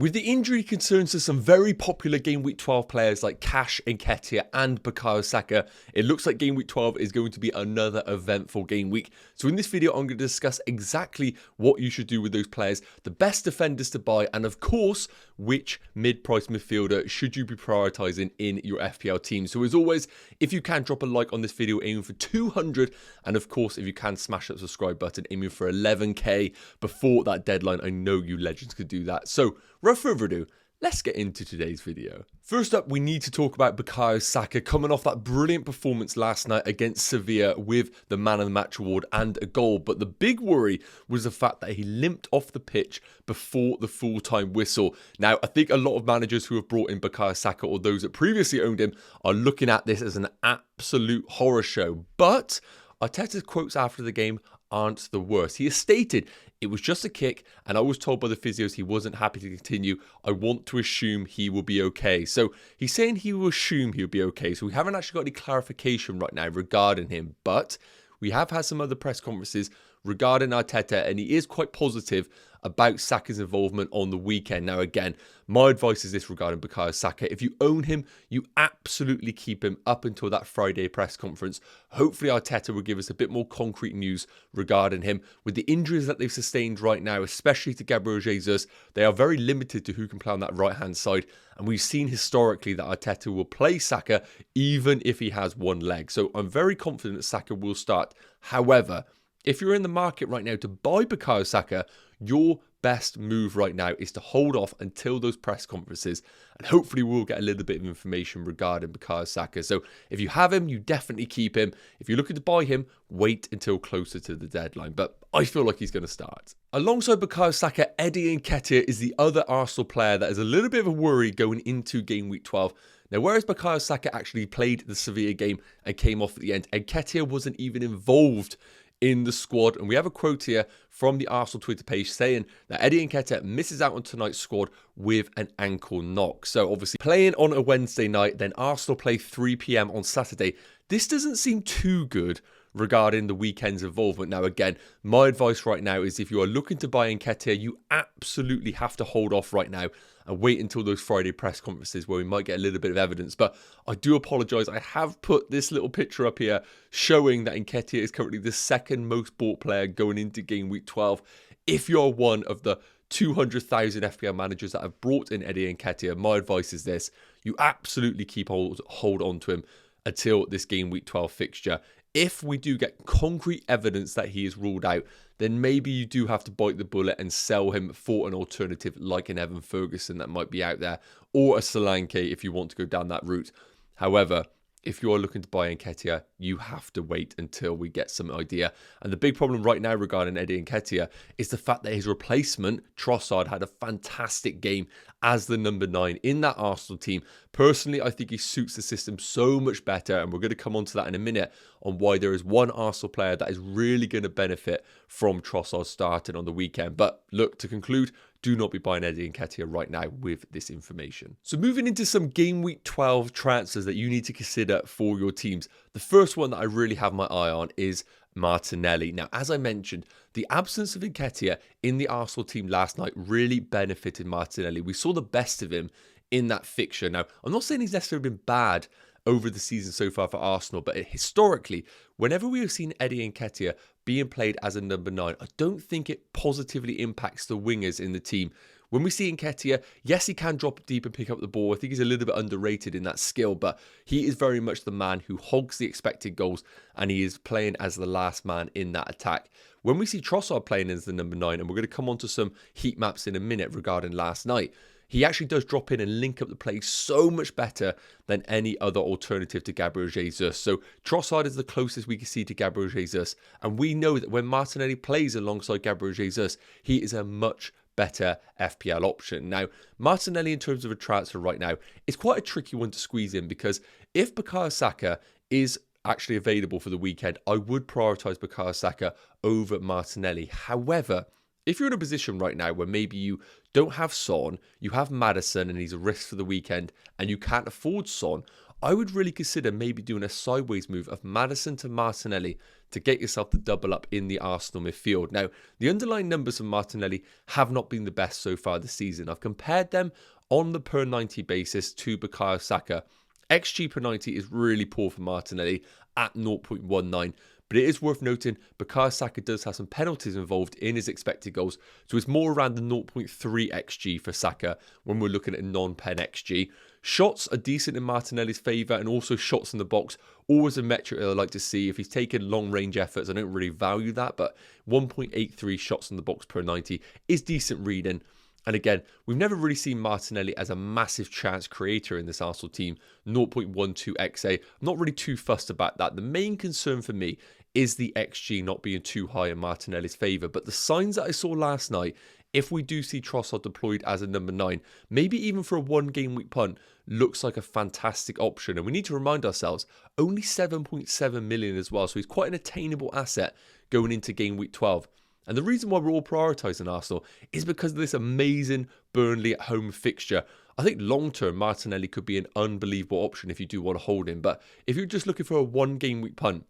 With the injury concerns to some very popular Game Week 12 players like Saka and Nketiah and Bukayo Saka, it looks like Game Week 12 is going to be another eventful game week. So in this video, I'm going to discuss exactly what you should do with those players, the best defenders to buy, and of course, which mid-price midfielder should you be prioritizing in your FPL team. So as always, if you can, drop a like on this video, aiming for 200, and of course, if you can, smash that subscribe button, aiming for 11k before that deadline. I know you legends could do that. So without further ado, let's get into today's video. First up, we need to talk about Bukayo Saka coming off that brilliant performance last night against Sevilla with the Man of the Match award and a goal. But the big worry was the fact that he limped off the pitch before the full-time whistle. Now, I think a lot of managers who have brought in Bukayo Saka or those that previously owned him are looking at this as an absolute horror show. But Arteta's quotes after the game aren't the worst. He has stated it was just a kick, and I was told by the physios he wasn't happy to continue. I want to assume he will be okay. So he's saying he will assume he'll be okay. So we haven't actually got any clarification right now regarding him, but we have had some other press conferences regarding Arteta, and he is quite positive about Saka's involvement on the weekend. Now, again, my advice is this regarding Bukayo Saka. If you own him, you absolutely keep him up until that Friday press conference. Hopefully, Arteta will give us a bit more concrete news regarding him. With the injuries that they've sustained right now, especially to Gabriel Jesus, they are very limited to who can play on that right-hand side. And we've seen historically that Arteta will play Saka even if he has one leg. So I'm very confident that Saka will start. However, if you're in the market right now to buy Bukayo Saka, your best move right now is to hold off until those press conferences, and hopefully we'll get a little bit of information regarding Bukayo Saka. So if you have him, you definitely keep him. If you're looking to buy him, wait until closer to the deadline, but I feel like he's going to start. Alongside Bukayo Saka, Eddie Nketiah is the other Arsenal player that is a little bit of a worry going into game week 12. Now, whereas Bukayo Saka actually played the Sevilla game and came off at the end, Nketiah wasn't even involved in the squad. And we have a quote here from the Arsenal Twitter page saying that Eddie Nketiah misses out on tonight's squad with an ankle knock. So obviously playing on a Wednesday night, then Arsenal play 3 p.m. on Saturday. This doesn't seem too good regarding the weekend's involvement. Now, again, my advice right now is if you are looking to buy Nketiah, you absolutely have to hold off right now and wait until those Friday press conferences where we might get a little bit of evidence. But I do apologise. I have put this little picture up here showing that Nketiah is currently the second most bought player going into game week 12. If you're one of the 200,000 FPL managers that have brought in Eddie Nketiah, my advice is this: you absolutely keep hold on to him until this game week 12 fixture. If we do get concrete evidence that he is ruled out, then maybe you do have to bite the bullet and sell him for an alternative like an Evan Ferguson that might be out there, or a Solanke if you want to go down that route. However, if you're looking to buy Nketiah, you have to wait until we get some idea. And the big problem right now regarding Eddie Nketiah is the fact that his replacement, Trossard, had a fantastic game as the number 9 in that Arsenal team. Personally, I think he suits the system so much better, and we're going to come on to that in a minute on why there is one Arsenal player that is really going to benefit from Trossard starting on the weekend. But look, to conclude, do not be buying Eddie Nketiah right now with this information. So moving into some game week 12 transfers that you need to consider for your teams. The first one that I really have my eye on is Martinelli. Now, as I mentioned, the absence of Nketiah in the Arsenal team last night really benefited Martinelli. We saw the best of him in that fixture. Now, I'm not saying he's necessarily been bad over the season so far for Arsenal, but historically, whenever we have seen Eddie Nketiah being played as a number 9, I don't think it positively impacts the wingers in the team. When we see Nketiah, yes, he can drop deep and pick up the ball. I think he's a little bit underrated in that skill, but he is very much the man who hogs the expected goals, and he is playing as the last man in that attack. When we see Trossard playing as the number 9, and we're going to come on to some heat maps in a minute regarding last night, he actually does drop in and link up the play so much better than any other alternative to Gabriel Jesus. So Trossard is the closest we can see to Gabriel Jesus, and we know that when Martinelli plays alongside Gabriel Jesus, he is a much better FPL option. Now, Martinelli, in terms of a transfer right now, is quite a tricky one to squeeze in, because if Bukayo Saka is actually available for the weekend, I would prioritise Bukayo Saka over Martinelli. However, if you're in a position right now where maybe you don't have Son, you have MADDISON and he's a risk for the weekend, and you can't afford Son, I would really consider maybe doing a sideways move of Maddison to Martinelli to get yourself the double up in the Arsenal midfield. Now, the underlying numbers of Martinelli have not been the best so far this season. I've compared them on the per 90 basis to Bukayo Saka. XG per 90 is really poor for Martinelli at 0.19. But it is worth noting, Bukayo Saka does have some penalties involved in his expected goals. So it's more around the 0.3 XG for Saka when we're looking at non-pen XG. Shots are decent in Martinelli's favour, and also shots in the box. Always a metric that I like to see. If he's taken long-range efforts, I don't really value that. But 1.83 shots in the box per 90 is decent reading. And again, we've never really seen Martinelli as a massive chance creator in this Arsenal team. 0.12 XA. I'm not really too fussed about that. The main concern for me is the XG not being too high in Martinelli's favour. But the signs that I saw last night, if we do see Trossard deployed as a number 9, maybe even for a one-game week punt, looks like a fantastic option. And we need to remind ourselves, only 7.7 million as well. So he's quite an attainable asset going into game week 12. And the reason why we're all prioritising Arsenal is because of this amazing Burnley at home fixture. I think long-term, Martinelli could be an unbelievable option if you do want to hold him. But if you're just looking for a one-game week punt,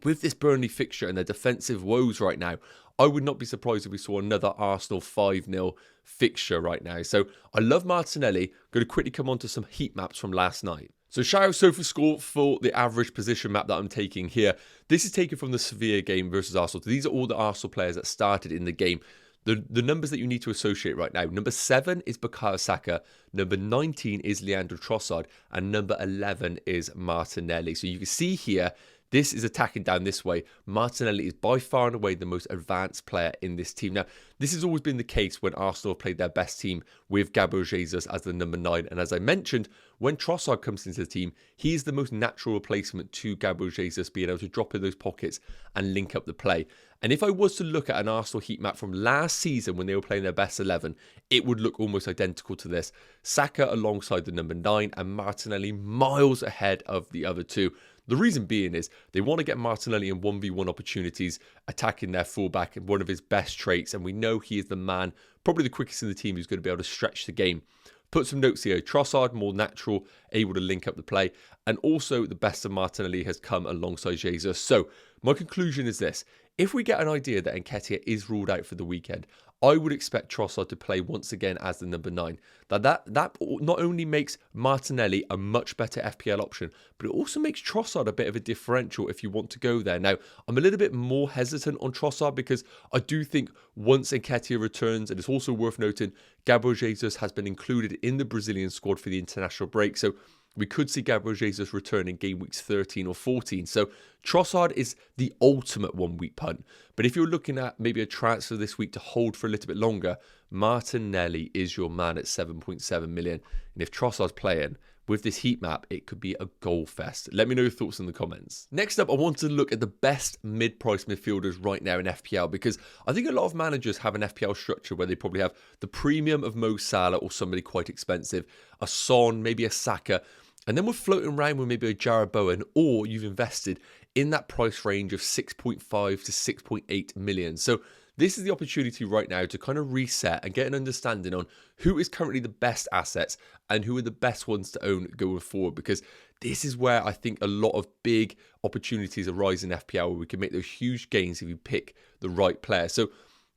with this Burnley fixture and their defensive woes right now, I would not be surprised if we saw another Arsenal 5-0 fixture right now. So I love Martinelli. Going to quickly come on to some heat maps from last night. So shout out SofaScore for the average position map that I'm taking here. This is taken from the Sevilla game versus Arsenal. These are all the Arsenal players that started in the game. The numbers that you need to associate right now. Number 7 is Bukayo Saka. Number 19 is Leandro Trossard. And number 11 is Martinelli. So you can see here, this is attacking down this way. Martinelli is by far and away the most advanced player in this team. Now, this has always been the case when Arsenal have played their best team with Gabriel Jesus as the number 9. And as I mentioned, when Trossard comes into the team, he is the most natural replacement to Gabriel Jesus, being able to drop in those pockets and link up the play. And if I was to look at an Arsenal heat map from last season when they were playing their best 11, it would look almost identical to this. Saka alongside the number 9 and Martinelli miles ahead of the other two. The reason being is they want to get Martinelli in 1v1 opportunities, attacking their fullback, one of his best traits, and we know he is the man, probably the quickest in the team, who's going to be able to stretch the game. Put some notes here. Trossard, more natural, able to link up the play, and also the best of Martinelli has come alongside Jesus. So my conclusion is this. If we get an idea that Nketiah is ruled out for the weekend, I would expect Trossard to play once again as the number 9. That not only makes Martinelli a much better FPL option, but it also makes Trossard a bit of a differential if you want to go there. Now, I'm a little bit more hesitant on Trossard because I do think once Nketiah returns, and it's also worth noting, Gabriel Jesus has been included in the Brazilian squad for the international break. So we could see Gabriel Jesus return in game weeks 13 or 14. So Trossard is the ultimate one-week punt. But if you're looking at maybe a transfer this week to hold for a little bit longer, Martinelli is your man at 7.7 million. And if Trossard's playing with this heat map, it could be a goal fest. Let me know your thoughts in the comments. Next up, I want to look at the best mid-price midfielders right now in FPL, because I think a lot of managers have an FPL structure where they probably have the premium of Mo Salah or somebody quite expensive, a Son, maybe a Saka, and then we're floating around with maybe a Jarrod Bowen, or you've invested in that price range of 6.5 to 6.8 million. So this is the opportunity right now to kind of reset and get an understanding on who is currently the best assets and who are the best ones to own going forward, because this is where I think a lot of big opportunities arise in FPL where we can make those huge gains if you pick the right player. So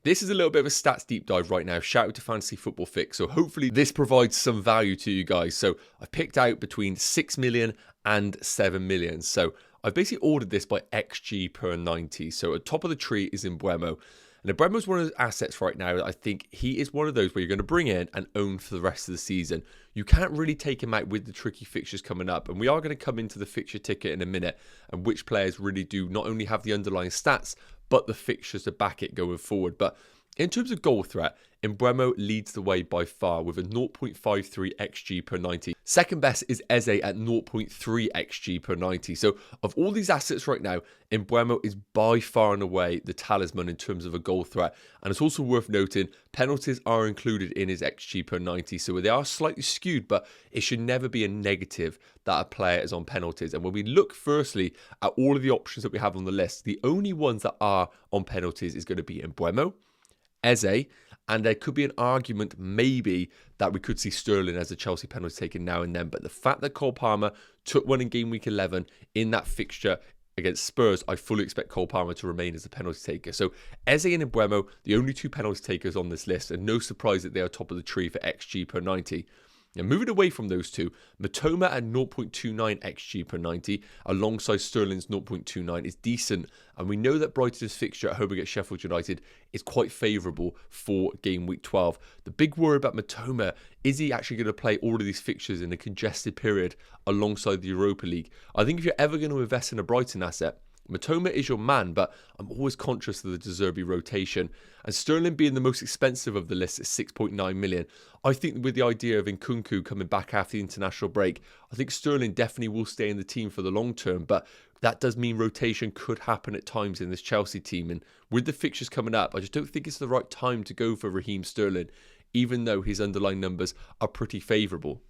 this is a little bit of a stats deep dive right now. Shout out to Fantasy Football Fix. So hopefully this provides some value to you guys. So I've picked out between 6 million and 7 million. So I've basically ordered this by XG per 90. So at top of the tree is Mbeumo. And Mbeumo is one of those assets right now that I think he is one of those where you're going to bring in and own for the rest of the season. You can't really take him out with the tricky fixtures coming up. And we are going to come into the fixture ticket in a minute and which players really do not only have the underlying stats, but the fixtures to back it going forward. But in terms of goal threat, Mbeumo leads the way by far with a 0.53 XG per 90. Second best is Eze at 0.3 XG per 90. So of all these assets right now, Mbeumo is by far and away the talisman in terms of a goal threat. And it's also worth noting, penalties are included in his XG per 90. So they are slightly skewed, but it should never be a negative that a player is on penalties. And when we look firstly at all of the options that we have on the list, the only ones that are on penalties is going to be Mbeumo, Eze, And there could be an argument maybe that we could see Sterling as a Chelsea penalty taken now and then. But the fact that Cole Palmer took one in game week 11 in that fixture against Spurs, I fully expect Cole Palmer to remain as a penalty taker. So Eze and Mbeumo, the only two penalty takers on this list, and no surprise that they are top of the tree for XG per 90. Now, moving away from those two, Mitoma at 0.29 XG per 90 alongside Sterling's 0.29 is decent, and we know that Brighton's fixture at home against Sheffield United is quite favourable for game week 12. The big worry about Mitoma, is he actually going to play all of these fixtures in a congested period alongside the Europa League? I think if you're ever going to invest in a Brighton asset, Mitoma is your man, but I'm always conscious of the De Zerbi rotation. And Sterling being the most expensive of the list at 6.9 million, I think with the idea of Nkunku coming back after the international break, I think Sterling definitely will stay in the team for the long term, but that does mean rotation could happen at times in this Chelsea team. And with the fixtures coming up, I just don't think it's the right time to go for Raheem Sterling, even though his underlying numbers are pretty favourable.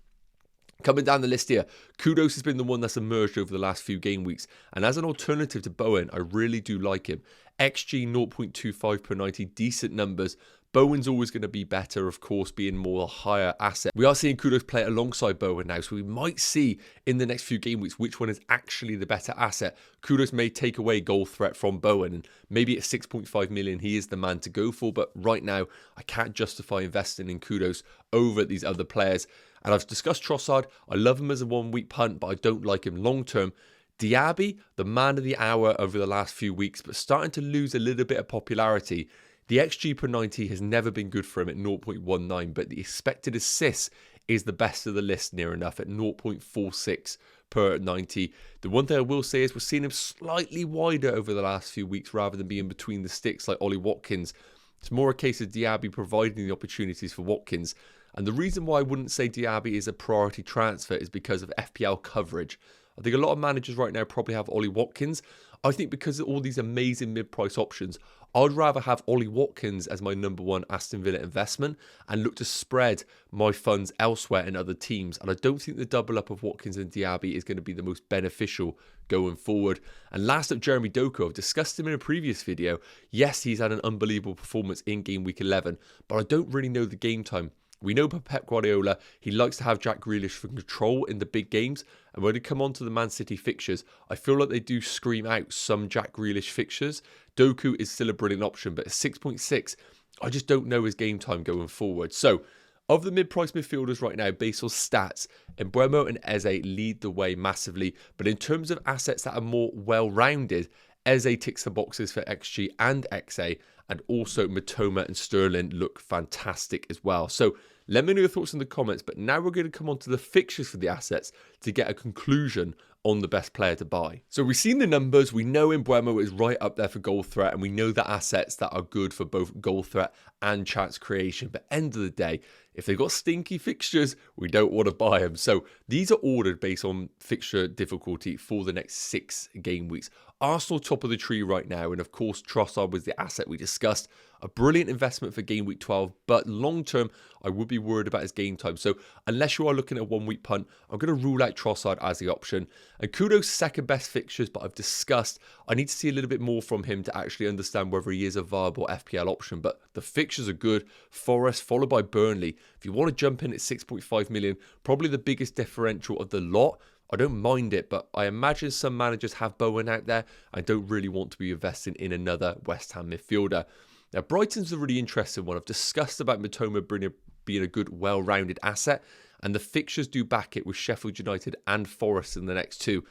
Coming down the list here, Kudus has been the one that's emerged over the last few game weeks, and as an alternative to Bowen, I really do like him. XG 0.25 per 90, decent numbers. Bowen's always going to be better, of course, being more a higher asset. We are seeing Kudus play alongside Bowen now, so we might see in the next few game weeks which one is actually the better asset. Kudus may take away goal threat from Bowen, and maybe at 6.5 million he is the man to go for, but right now I can't justify investing in Kudus over these other players. And I've discussed Trossard. I love him as a one-week punt, but I don't like him long-term. Diaby, the man of the hour over the last few weeks, but starting to lose a little bit of popularity. The XG per 90 has never been good for him at 0.19, but the expected assists is the best of the list near enough at 0.46 per 90. The one thing I will say is we're seeing him slightly wider over the last few weeks rather than being between the sticks like Ollie Watkins. It's more a case of Diaby providing the opportunities for Watkins. And the reason why I wouldn't say Diaby is a priority transfer is because of FPL coverage. I think a lot of managers right now probably have Ollie Watkins. I think because of all these amazing mid-price options, I'd rather have Ollie Watkins as my number one Aston Villa investment and look to spread my funds elsewhere in other teams. And I don't think the double up of Watkins and Diaby is going to be the most beneficial going forward. And last up, Jeremy Doku. I've discussed him in a previous video. Yes, he's had an unbelievable performance in game week 11, but I don't really know the game time. We know Pep Guardiola, he likes to have Jack Grealish for control in the big games. And when we come on to the Man City fixtures, I feel like they do scream out some Jack Grealish fixtures. Doku is still a brilliant option, but at 6.6, I just don't know his game time going forward. So, of the mid-price midfielders right now, based on stats, Mbeumo and Eze lead the way massively. But in terms of assets that are more well-rounded, Eze ticks the boxes for XG and XA, and also Mitoma and Sterling look fantastic as well. So let me know your thoughts in the comments, but now we're going to come on to the fixtures for the assets to get a conclusion on the best player to buy. So we've seen the numbers, we know Mbeumo is right up there for goal threat, and we know the assets that are good for both goal threat and chance creation. But end of the day, if they've got stinky fixtures, we don't want to buy them. So these are ordered based on fixture difficulty for the next 6 game weeks. Arsenal top of the tree right now, and of course Trossard was the asset we discussed. A brilliant investment for game week 12, but long term I would be worried about his game time. So unless you are looking at a 1 week punt, I'm going to rule out Trossard as the option. And Kudos second best fixtures, but I've discussed I need to see a little bit more from him to actually understand whether he is a viable FPL option. But the fixtures are good. Forest followed by Burnley. If you want to jump in at 6.5 million, probably the biggest differential of the lot. I don't mind it, but I imagine some managers have Bowen out there. I don't really want to be investing in another West Ham midfielder. Now, Brighton's a really interesting one. I've discussed about Mitoma being a good, well-rounded asset, and the fixtures do back it with Sheffield United and Forest in the next 2.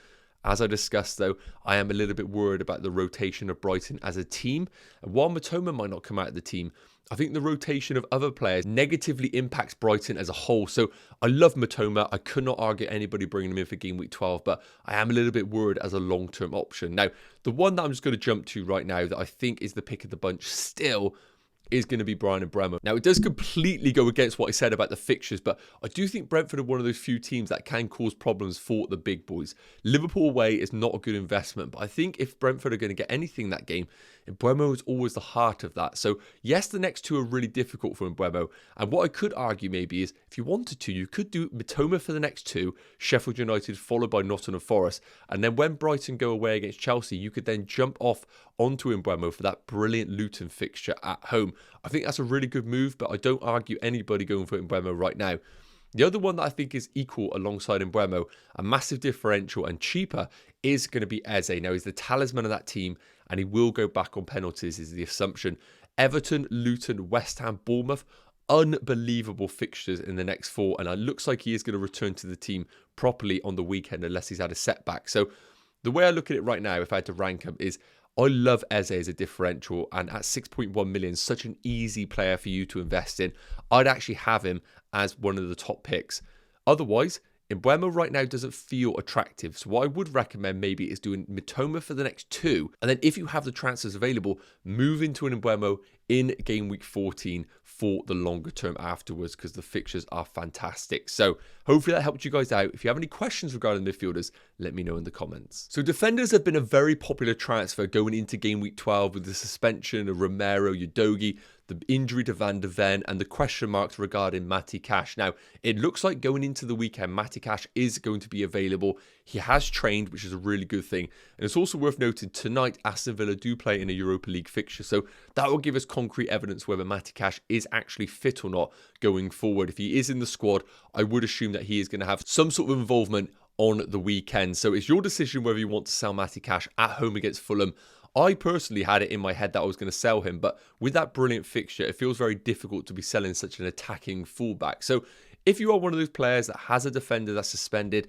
As I discussed, though, I am a little bit worried about the rotation of Brighton as a team. And while Mitoma might not come out of the team, I think the rotation of other players negatively impacts Brighton as a whole. So I love Mitoma. I could not argue anybody bringing him in for game week 12, but I am a little bit worried as a long-term option. Now, the one that I'm just going to jump to right now that I think is the pick of the bunch still is going to be Bryan Mbeumo. Now, it does completely go against what I said about the fixtures, but I do think Brentford are one of those few teams that can cause problems for the big boys. Liverpool away is not a good investment, but I think if Brentford are going to get anything that game, Mbeumo is always the heart of that. So, yes, the next 2 are really difficult for Mbeumo, and what I could argue maybe is, if you wanted to, you could do Mitoma for the next 2, Sheffield United followed by Nottingham Forest, and then when Brighton go away against Chelsea, you could then jump off onto Mbeumo for that brilliant Luton fixture at home. I think that's a really good move, but I don't argue anybody going for Mbeumo right now. The other one that I think is equal alongside Mbeumo, a massive differential and cheaper, is going to be Eze. Now, he's the talisman of that team, and he will go back on penalties, is the assumption. Everton, Luton, West Ham, Bournemouth, unbelievable fixtures in the next 4, and it looks like he is going to return to the team properly on the weekend unless he's had a setback. So the way I look at it right now, if I had to rank him, is I love Eze as a differential, and at 6.1 million, such an easy player for you to invest in. I'd actually have him as one of the top picks. Otherwise, Mbeumo right now doesn't feel attractive, so what I would recommend maybe is doing Mitoma for the next 2, and then if you have the transfers available, move into an Mbeumo in game week 14 for the longer term afterwards, because the fixtures are fantastic. So hopefully that helped you guys out. If you have any questions regarding midfielders, let me know in the comments. So defenders have been a very popular transfer going into game week 12 with the suspension of Romero, Udogie, the injury to Van de Ven, and the question marks regarding Matty Cash. Now, it looks like going into the weekend, Matty Cash is going to be available. He has trained, which is a really good thing. And it's also worth noting, tonight, Aston Villa do play in a Europa League fixture. So that will give us concrete evidence whether Matty Cash is actually fit or not going forward. If he is in the squad, I would assume that he is going to have some sort of involvement on the weekend. So it's your decision whether you want to sell Matty Cash at home against Fulham. I personally had it in my head that I was going to sell him, but with that brilliant fixture, it feels very difficult to be selling such an attacking fullback. So if you are one of those players that has a defender that's suspended,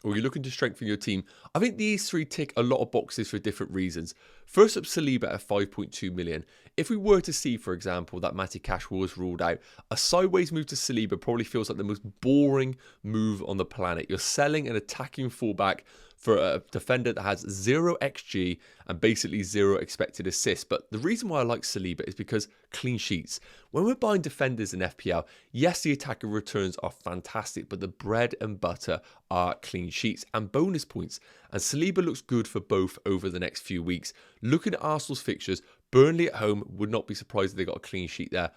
or you're looking to strengthen your team, I think these 3 tick a lot of boxes for different reasons. First up, Saliba at 5.2 million. If we were to see, for example, that Matty Cash was ruled out, a sideways move to Saliba probably feels like the most boring move on the planet. You're selling an attacking fullback for a defender that has 0 XG and basically 0 expected assists. But the reason why I like Saliba is because clean sheets. When we're buying defenders in FPL, yes, the attacking returns are fantastic, but the bread and butter are clean sheets and bonus points. And Saliba looks good for both over the next few weeks. Looking at Arsenal's fixtures, Burnley at home, would not be surprised if they got a clean sheet there.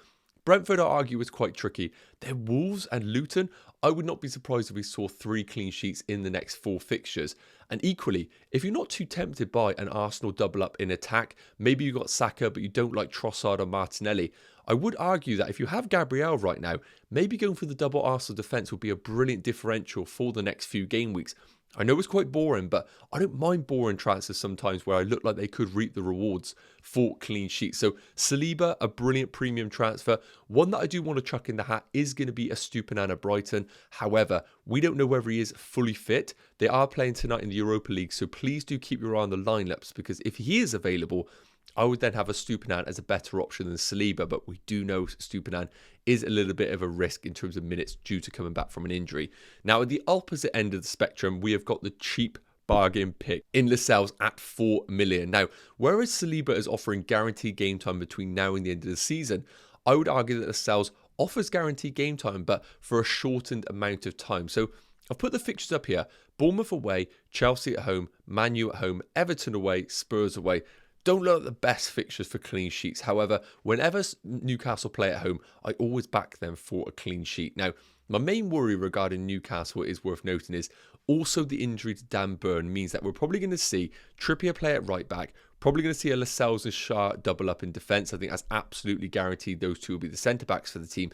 Brentford, I argue, is quite tricky. They're Wolves and Luton. I would not be surprised if we saw 3 clean sheets in the next 4 fixtures. And equally, if you're not too tempted by an Arsenal double up in attack, maybe you got Saka, but you don't like Trossard or Martinelli, I would argue that if you have Gabriel right now, maybe going for the double Arsenal defence would be a brilliant differential for the next few game weeks. I know it's quite boring, but I don't mind boring transfers sometimes where I look like they could reap the rewards for clean sheets. So Saliba, a brilliant premium transfer. One that I do want to chuck in the hat is going to be Estupiñán at Brighton. However, we don't know whether he is fully fit. They are playing tonight in the Europa League, so please do keep your eye on the lineups, because if he is available, I would then have Estupiñán as a better option than Saliba, but we do know Estupiñán is a little bit of a risk in terms of minutes due to coming back from an injury. Now, at the opposite end of the spectrum, we have got the cheap bargain pick in Lascelles at 4 million. Now, whereas Saliba is offering guaranteed game time between now and the end of the season, I would argue that Lascelles offers guaranteed game time, but for a shortened amount of time. So I've put the fixtures up here. Bournemouth away, Chelsea at home, Man U at home, Everton away, Spurs away. Don't look at the best fixtures for clean sheets. However, whenever Newcastle play at home, I always back them for a clean sheet. Now, my main worry regarding Newcastle is worth noting is also the injury to Dan Burn means that we're probably going to see Trippier play at right back, probably going to see a Lascelles and Schär double up in defence. I think that's absolutely guaranteed those two will be the centre-backs for the team.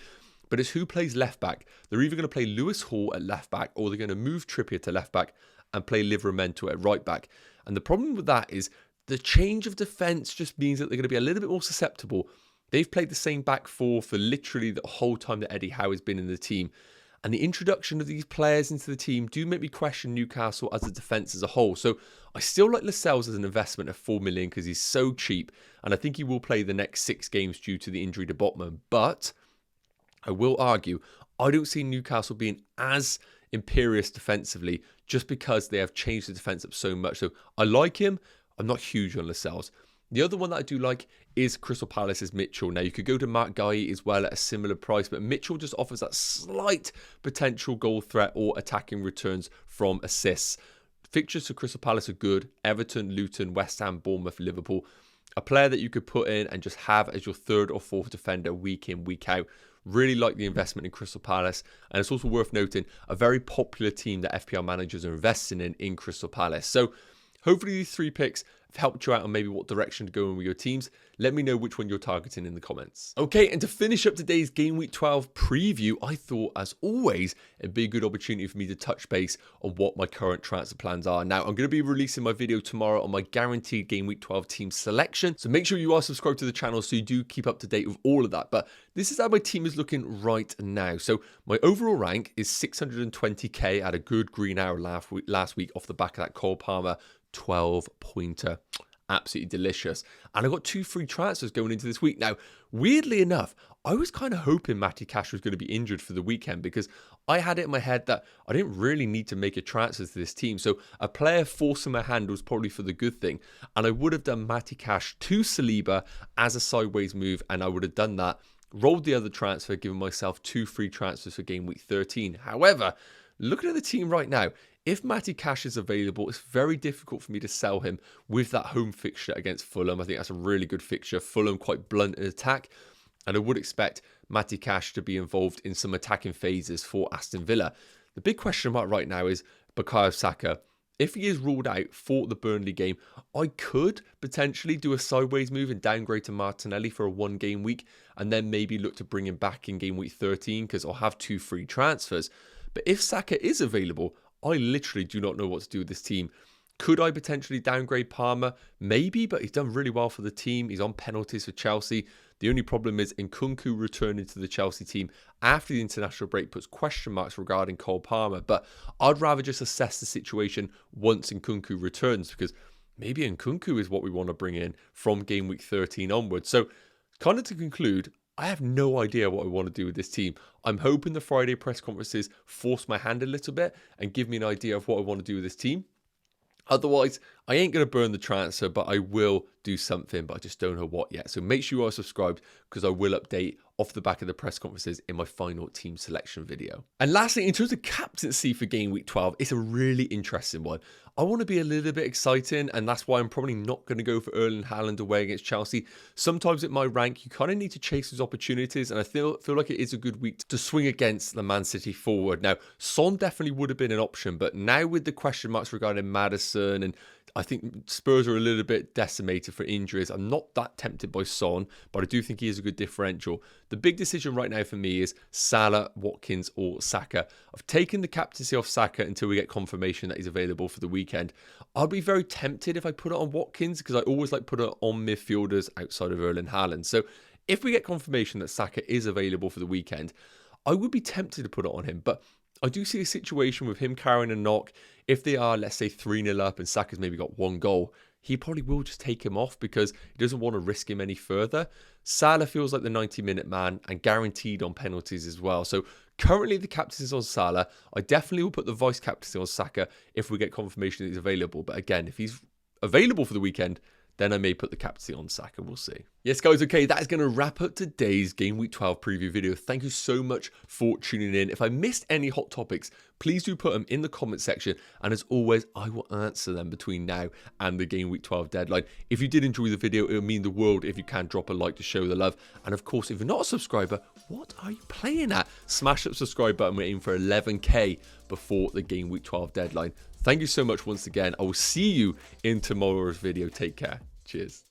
But it's who plays left back. They're either going to play Lewis Hall at left back, or they're going to move Trippier to left back and play Livramento at right back. And the problem with that is the change of defence just means that they're going to be a little bit more susceptible. They've played the same back four for literally the whole time that Eddie Howe has been in the team. And the introduction of these players into the team do make me question Newcastle as a defence as a whole. So I still like Lascelles as an investment at 4 million because he's so cheap. And I think he will play the next 6 games due to the injury to Botman. But I will argue, I don't see Newcastle being as imperious defensively just because they have changed the defence up so much. So I like him. I'm not huge on Lascelles. The other one that I do like is Crystal Palace's Mitchell. Now, you could go to Mark Guy as well at a similar price, but Mitchell just offers that slight potential goal threat or attacking returns from assists. Fixtures for Crystal Palace are good. Everton, Luton, West Ham, Bournemouth, Liverpool. A player that you could put in and just have as your third or fourth defender week in, week out. Really like the investment in Crystal Palace. And it's also worth noting, a very popular team that FPL managers are investing in Crystal Palace. So hopefully these 3 picks helped you out on maybe what direction to go in with your teams, let me know which one you're targeting in the comments. Okay, and to finish up today's Game Week 12 preview, I thought, as always, it'd be a good opportunity for me to touch base on what my current transfer plans are. Now, I'm going to be releasing my video tomorrow on my guaranteed Game Week 12 team selection, so make sure you are subscribed to the channel so you do keep up to date with all of that. But this is how my team is looking right now. So my overall rank is 620k. I had a good green arrow last week off the back of that Cole Palmer 12-pointer. Absolutely delicious. And I got 2 free transfers going into this week. Now, weirdly enough, I was kind of hoping Matty Cash was going to be injured for the weekend because I had it in my head that I didn't really need to make a transfer to this team. So a player forcing my hand was probably for the good thing. And I would have done Matty Cash to Saliba as a sideways move, and I would have done that, rolled the other transfer, giving myself 2 free transfers for game week 13. However, looking at the team right now, if Matty Cash is available, it's very difficult for me to sell him with that home fixture against Fulham. I think that's a really good fixture. Fulham quite blunt in attack, and I would expect Matty Cash to be involved in some attacking phases for Aston Villa. The big question mark right now is Bukayo Saka. If he is ruled out for the Burnley game, I could potentially do a sideways move and downgrade to Martinelli for a 1-game week, and then maybe look to bring him back in game week 13 because I'll have 2 free transfers. But if Saka is available, I literally do not know what to do with this team. Could I potentially downgrade Palmer? Maybe, but he's done really well for the team. He's on penalties for Chelsea. The only problem is Nkunku returning to the Chelsea team after the international break puts question marks regarding Cole Palmer. But I'd rather just assess the situation once Nkunku returns, because maybe Nkunku is what we want to bring in from game week 13 onwards. So kind of to conclude, I have no idea what I want to do with this team. I'm hoping the Friday press conferences force my hand a little bit and give me an idea of what I want to do with this team. Otherwise, I ain't going to burn the transfer, but I will do something, but I just don't know what yet. So make sure you are subscribed, because I will update off the back of the press conferences in my final team selection video. And lastly, in terms of captaincy for game week 12, it's a really interesting one. I want to be a little bit exciting, and that's why I'm probably not going to go for Erling Haaland away against Chelsea. Sometimes at my rank, you kind of need to chase those opportunities, and I feel like it is a good week to swing against the Man City forward. Now, Son definitely would have been an option, but now with the question marks regarding MADDISON, and I think Spurs are a little bit decimated for injuries, I'm not that tempted by Son, but I do think he is a good differential. The big decision right now for me is Salah, Watkins or Saka. I've taken the captaincy off Saka until we get confirmation that he's available for the weekend. I'll be very tempted if I put it on Watkins, because I always like put it on midfielders outside of Erling Haaland. So if we get confirmation that Saka is available for the weekend, I would be tempted to put it on him, but I do see a situation with him carrying a knock. If they are, let's say, 3-0 up and Saka's maybe got 1 goal, he probably will just take him off because he doesn't want to risk him any further. Salah feels like the 90-minute man and guaranteed on penalties as well. So currently the captaincy is on Salah. I definitely will put the vice captaincy on Saka if we get confirmation that he's available. But again, if he's available for the weekend, then I may put the captaincy on Saka. We'll see. Yes, guys, okay, that is going to wrap up today's Game Week 12 preview video. Thank you so much for tuning in. If I missed any hot topics, please do put them in the comment section. And as always, I will answer them between now and the Game Week 12 deadline. If you did enjoy the video, it would mean the world if you can drop a like to show the love. And of course, if you're not a subscriber, what are you playing at? Smash that subscribe button. We're aiming for 11k before the Game Week 12 deadline. Thank you so much once again. I will see you in tomorrow's video. Take care. Cheers.